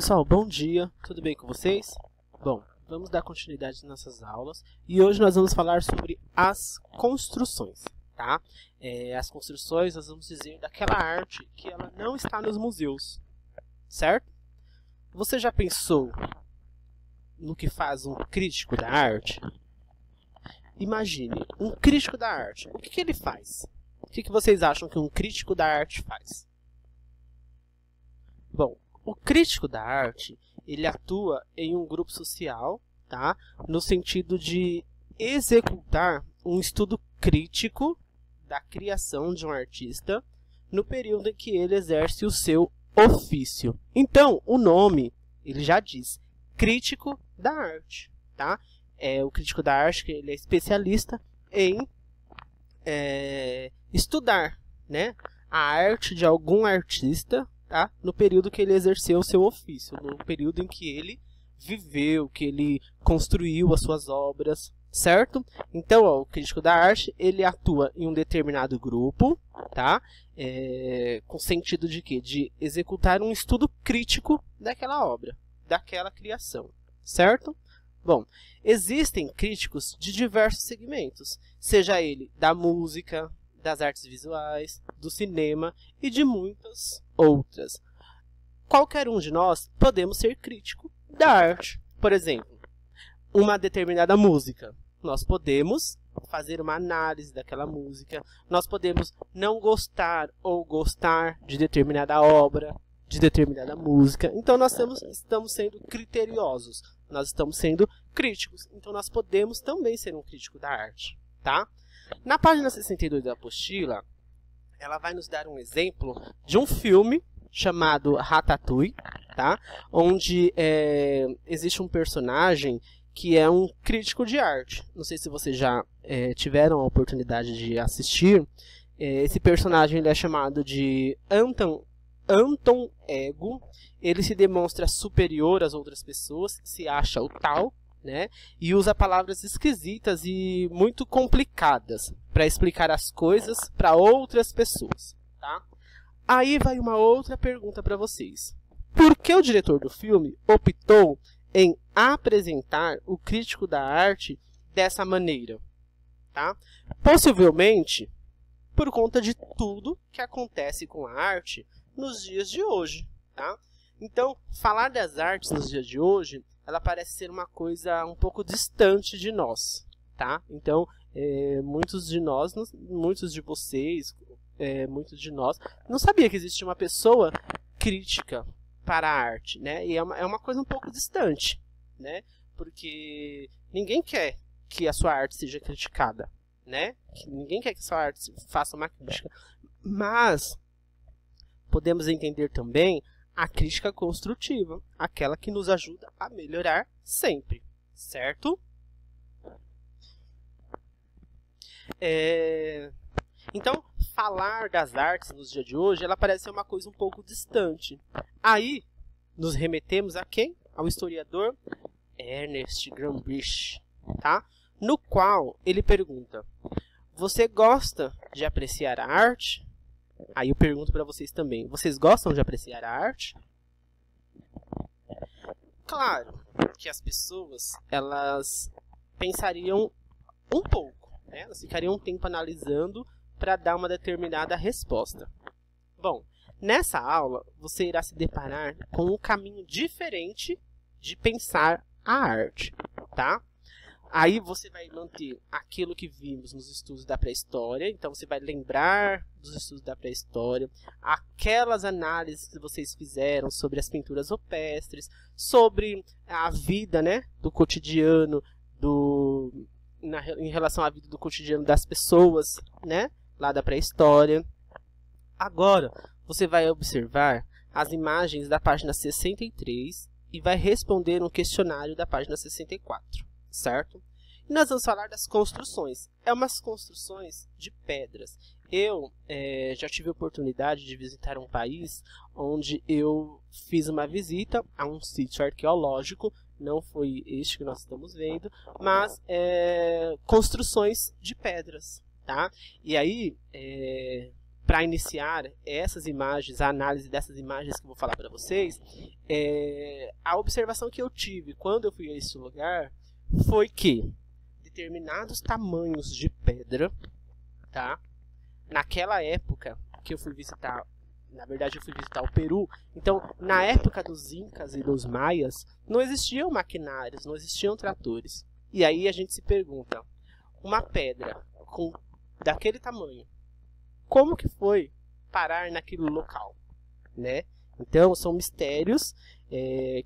pessoal, bom dia, tudo bem com vocês? Bom, vamos dar continuidade nas nossas aulas e hoje nós vamos falar sobre as construções, tá? As construções nós vamos dizer daquela arte que ela não está nos museus, certo? Você já pensou no que faz um crítico da arte? Imagine, um crítico da arte, o que ele faz? O que vocês acham que um crítico da arte faz? Bom, o crítico da arte, ele atua em um grupo social, tá? No sentido de executar um estudo crítico da criação de um artista no período em que ele exerce o seu ofício. Então, o nome, ele já diz, crítico da arte, tá? O crítico da arte, que ele é especialista em estudar, né, a arte de algum artista, tá? No período que ele exerceu o seu ofício, no período em que ele viveu, que ele construiu as suas obras, certo? Então, o crítico da arte, ele atua em um determinado grupo, tá? Com sentido de quê? De executar um estudo crítico daquela obra, daquela criação, certo? Bom, existem críticos de diversos segmentos, seja ele da música, das artes visuais, do cinema e de muitas outras. Qualquer um de nós podemos ser crítico da arte. Por exemplo, uma determinada música. Nós podemos fazer uma análise daquela música. Nós podemos não gostar ou gostar de determinada obra, de determinada música. Então nós estamos sendo criteriosos. Nós estamos sendo críticos. Então nós podemos também ser um crítico da arte, tá? Na página 62 da apostila, ela vai nos dar um exemplo de um filme chamado Ratatouille, tá? Onde existe um personagem que é um crítico de arte. Não sei se vocês já tiveram a oportunidade de assistir. Esse personagem ele é chamado de Anton Ego. Ele se demonstra superior às outras pessoas, se acha o tal, né? E usa palavras esquisitas e muito complicadas para explicar as coisas para outras pessoas, tá? Aí vai uma outra pergunta para vocês. Por que o diretor do filme optou em apresentar o crítico da arte dessa maneira, tá? Possivelmente por conta de tudo que acontece com a arte nos dias de hoje, tá? Então, falar das artes nos dias de hoje, ela parece ser uma coisa um pouco distante de nós, tá? Então, muitos de nós, muitos de vocês, muitos de nós, não sabia que existia uma pessoa crítica para a arte, né? E é uma coisa um pouco distante, né? Porque ninguém quer que a sua arte seja criticada, né? Ninguém quer que a sua arte faça uma crítica. Mas podemos entender também a crítica construtiva, aquela que nos ajuda a melhorar sempre, certo? Então, falar das artes nos dias de hoje, ela parece ser uma coisa um pouco distante. Aí, nos remetemos a quem? Ao historiador Ernest Gramsci, tá? No qual ele pergunta: você gosta de apreciar a arte? Aí eu pergunto para vocês também, vocês gostam de apreciar a arte? Claro que as pessoas, elas pensariam um pouco, né? Elas ficariam um tempo analisando para dar uma determinada resposta. Bom, nessa aula você irá se deparar com um caminho diferente de pensar a arte, tá? Aí você vai manter aquilo que vimos nos estudos da pré-história, então você vai lembrar dos estudos da pré-história, aquelas análises que vocês fizeram sobre as pinturas rupestres, sobre a vida, né, do cotidiano, em relação à vida do cotidiano das pessoas, né, lá da pré-história. Agora, você vai observar as imagens da página 63 e vai responder um questionário da página 64. Certo? E nós vamos falar das construções. Umas construções de pedras. Eu já tive a oportunidade de visitar um país onde eu fiz uma visita a um sítio arqueológico. Não foi este que nós estamos vendo, mas construções de pedras, tá? E aí, para iniciar essas imagens, a análise dessas imagens que eu vou falar para vocês, a observação que eu tive quando eu fui a esse lugar foi que determinados tamanhos de pedra, tá? Naquela época que eu fui visitar, na verdade eu fui visitar o Peru, então na época dos Incas e dos Maias não existiam maquinários, não existiam tratores. E aí a gente se pergunta, uma pedra daquele tamanho, como que foi parar naquele local, né? Então são mistérios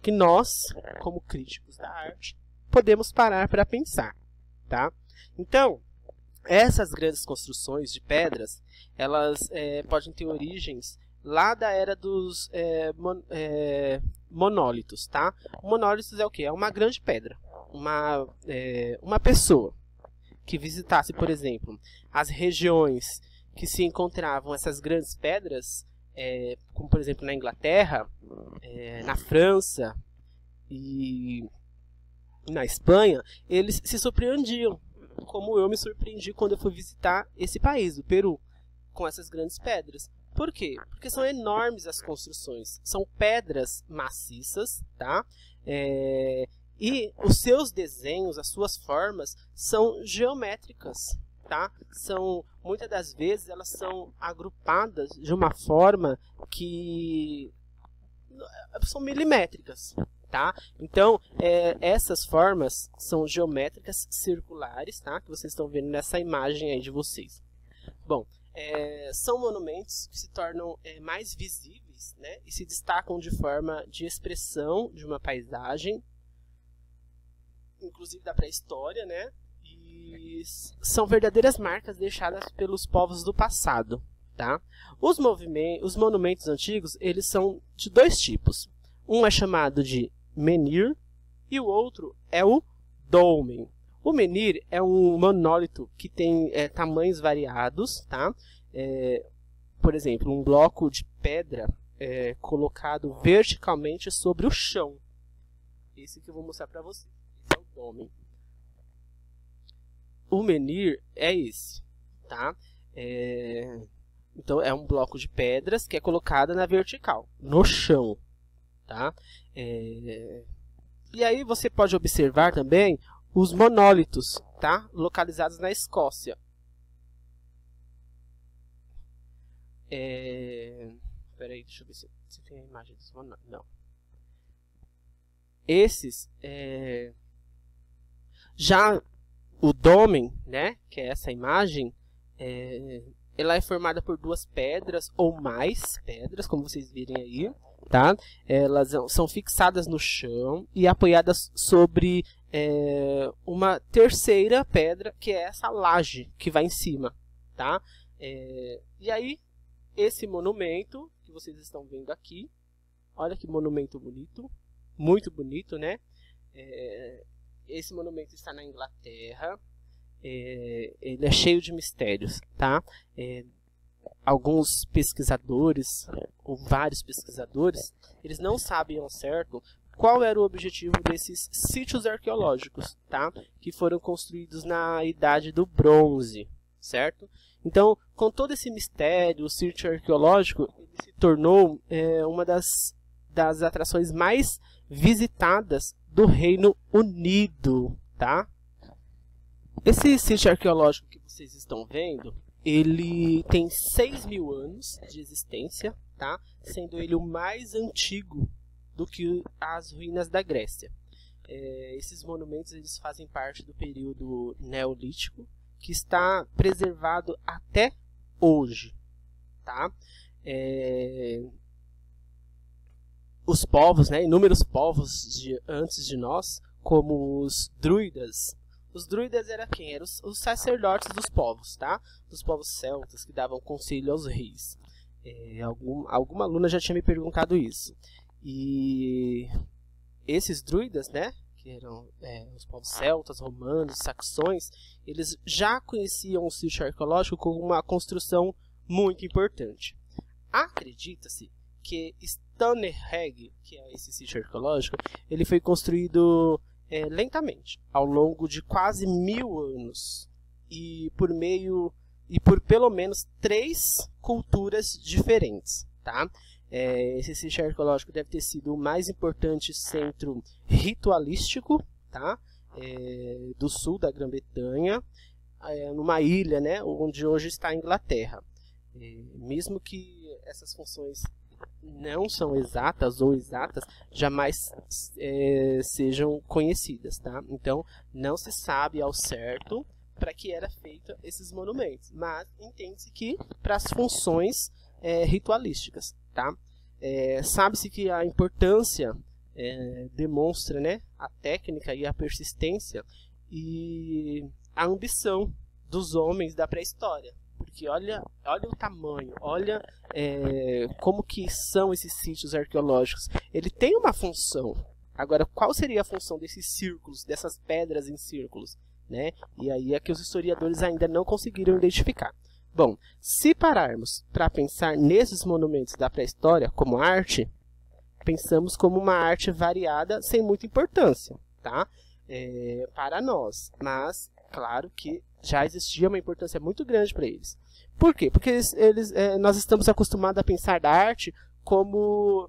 que nós, como críticos da arte, podemos parar para pensar, tá? Então, essas grandes construções de pedras, elas podem ter origens lá da era dos monólitos, tá? Monólitos é o quê? É uma grande pedra. Uma pessoa que visitasse, por exemplo, as regiões que se encontravam essas grandes pedras, como por exemplo na Inglaterra, na França e na Espanha, eles se surpreendiam, como eu me surpreendi quando eu fui visitar esse país, o Peru, com essas grandes pedras. Por quê? Porque são enormes as construções, são pedras maciças, tá? E os seus desenhos, as suas formas, são geométricas, tá? Muitas das vezes elas são agrupadas de uma forma que são milimétricas, tá? Então, essas formas são geométricas circulares, tá? Que vocês estão vendo nessa imagem aí de vocês. Bom, são monumentos que se tornam mais visíveis, né? E se destacam de forma de expressão de uma paisagem, inclusive da pré-história, né? E são verdadeiras marcas deixadas pelos povos do passado, tá? Os monumentos antigos, eles são de dois tipos. Um é chamado de menhir e o outro é o dolmen. O menhir é um monólito que tem tamanhos variados, tá? Por exemplo, um bloco de pedra colocado verticalmente sobre o chão. Esse que eu vou mostrar para vocês. Esse é o dolmen. O menhir é esse, tá? Então é um bloco de pedras que é colocado na vertical, no chão, tá? E aí você pode observar também os monólitos, tá? Localizados na Escócia. Peraí, deixa eu ver se tem a imagem dos monólitos. Não. Esses, já o dolmen, né? Que é essa imagem, ela é formada por duas pedras ou mais pedras, como vocês virem aí, tá? Elas são fixadas no chão e apoiadas sobre uma terceira pedra, que é essa laje que vai em cima, tá? E aí, esse monumento que vocês estão vendo aqui, olha que monumento bonito, muito bonito, né? Esse monumento está na Inglaterra. Ele é cheio de mistérios, tá? Alguns pesquisadores, ou vários pesquisadores, eles não sabem ao certo qual era o objetivo desses sítios arqueológicos, tá? Que foram construídos na Idade do Bronze, certo? Então, com todo esse mistério, o sítio arqueológico ele se tornou uma das atrações mais visitadas do Reino Unido, tá? Esse sítio arqueológico que vocês estão vendo, ele tem 6.000 anos de existência, tá? Sendo ele o mais antigo do que as ruínas da Grécia. Esses monumentos eles fazem parte do período neolítico, que está preservado até hoje, tá? Os povos, né, inúmeros povos antes de nós, como os druidas. Os druidas eram quem? Eram os sacerdotes dos povos, tá? Dos povos celtas que davam conselho aos reis. Alguma aluna já tinha me perguntado isso. E esses druidas, né, que eram os povos celtas, romanos, saxões, eles já conheciam o sítio arqueológico como uma construção muito importante. Acredita-se que Stonehenge, que é esse sítio arqueológico, ele foi construído lentamente, ao longo de quase 1000 anos, e e por pelo menos 3 culturas diferentes, tá? Esse sítio arqueológico deve ter sido o mais importante centro ritualístico, tá? Do sul da Grã-Bretanha, numa ilha, né, onde hoje está a Inglaterra. Mesmo que essas funções não são exatas ou exatas, jamais sejam conhecidas, tá? Então, não se sabe ao certo para que era feito esses monumentos, mas entende-se que para as funções ritualísticas, tá? Sabe-se que a importância demonstra, né, a técnica e a persistência e a ambição dos homens da pré-história. Porque olha o tamanho, olha como que são esses sítios arqueológicos. Ele tem uma função. Agora, qual seria a função desses círculos, dessas pedras em círculos, né? E aí é que os historiadores ainda não conseguiram identificar. Bom, se pararmos para pensar nesses monumentos da pré-história como arte, pensamos como uma arte variada sem muita importância, tá? Para nós, mas claro que já existia uma importância muito grande para eles. Por quê? Porque nós estamos acostumados a pensar da arte como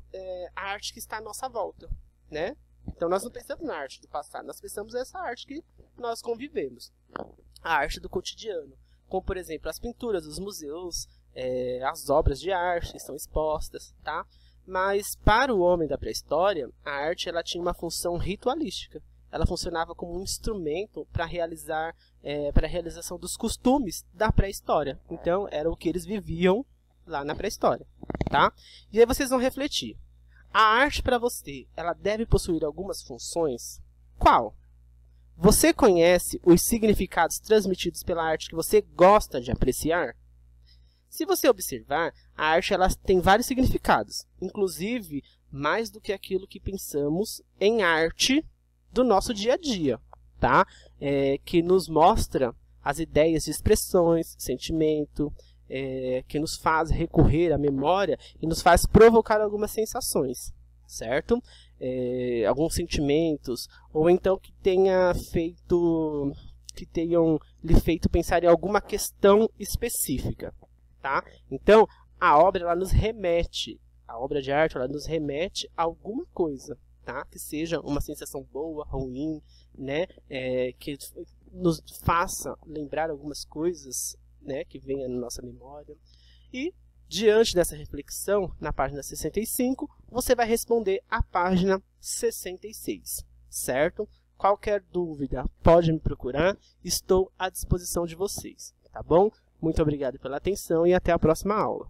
a arte que está à nossa volta, né? Então nós não pensamos na arte do passado, nós pensamos nessa arte que nós convivemos, a arte do cotidiano, como por exemplo as pinturas dos museus, as obras de arte que estão expostas, tá? Mas para o homem da pré-história, a arte ela tinha uma função ritualística. Ela funcionava como um instrumento para a realização dos costumes da pré-história. Então, era o que eles viviam lá na pré-história, tá? E aí vocês vão refletir. A arte para você, ela deve possuir algumas funções? Qual? Você conhece os significados transmitidos pela arte que você gosta de apreciar? Se você observar, a arte ela tem vários significados, inclusive mais do que aquilo que pensamos em arte do nosso dia a dia, tá? Que nos mostra as ideias de expressões, sentimento, que nos faz recorrer à memória e nos faz provocar algumas sensações, certo? Alguns sentimentos, ou então que tenham lhe feito pensar em alguma questão específica, tá? Então, a obra ela nos remete, a obra de arte ela nos remete a alguma coisa, tá? Que seja uma sensação boa, ruim, né? Que nos faça lembrar algumas coisas, né? Que venham na nossa memória. E, diante dessa reflexão, na página 65, você vai responder a página 66, certo? Qualquer dúvida, pode me procurar, estou à disposição de vocês, tá bom? Muito obrigado pela atenção e até a próxima aula.